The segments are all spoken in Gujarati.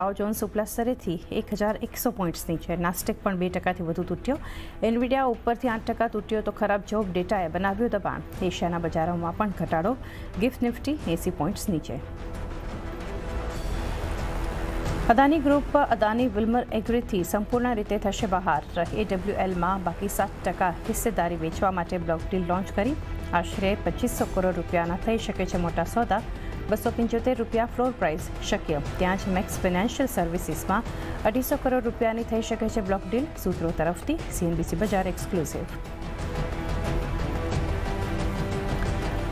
डाउ जोन्स ઉપલા સ્તરેથી 1100 પોઈન્ટ્સ નીચે, નાસ્ટેક પણ 2% વધુ તૂટ્યો. એનવિડિયા ઉપરથી 8% તૂટ્યો તો ખરાબ જોબ ડેટાએ બનાવ્યું દબાણ. એશિયાના બજારોમાં પણ ઘટાડો. ગિફ્ટ નિફ્ટી 80 પોઈન્ટ્સ નીચે. અદાની ગ્રુપ અદાની વિલ્મર એગ્રીથી સંપૂર્ણ રીતે થશે બહાર. AWLમાં બાકી 7% હિસ્સેદારી વેચવા માટે બ્લોક ડીલ લોન્ચ કરી. આશરે 2500 કરોડ રૂપિયાના થઈ શકે છે મોટા સોદા. 275 રૂપિયા ફ્લોર પ્રાઇસ શક્ય. ત્યાં જ મેક્સ ફાઇનાન્શિયલ સર્વિસીસમાં 250 કરોડ રૂપિયાની થઈ શકે છે બ્લોક ડીલ. સૂત્રો તરફથી CNBC બજાર એક્સક્લુઝિવ.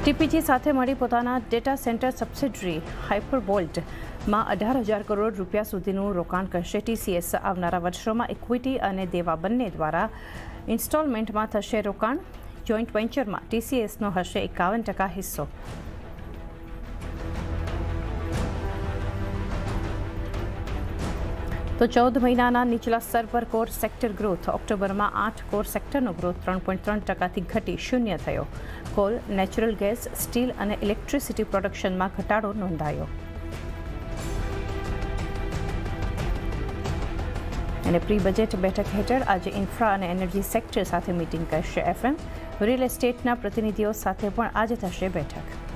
TPG સાથે મળી પોતાના ડેટા સેન્ટર સબસિડરી હાઇપરવોલ્ટમાં 18,000 કરોડ રૂપિયા સુધીનું રોકાણ કરશે TCS. આવનારા વર્ષોમાં ઇક્વિટી અને દેવા બંને દ્વારા ઇન્સ્ટોલમેન્ટમાં થશે રોકાણ. જોઈન્ટ વેન્ચરમાં TCSનો હશે 51% હિસ્સો. તો 14 મહિનાના નીચલા સ્તર પર કોર સેક્ટર ગ્રોથ. ઓક્ટોબરમાં 8 કોર સેક્ટરનો ગ્રોથ 3.3%થી ઘટી 0 થયો. કોલ, નેચરલ ગેસ, સ્ટીલ અને ઇલેક્ટ્રિસિટી પ્રોડક્શનમાં ઘટાડો નોંધાયો. અને પ્રી બજેટ બેઠક હેઠળ આજે ઇન્ફ્રા અને એનર્જી સેક્ટર સાથે મીટિંગ કરશે FM. રિયલ એસ્ટેટના પ્રતિનિધિઓ સાથે પણ આજે થશે બેઠક.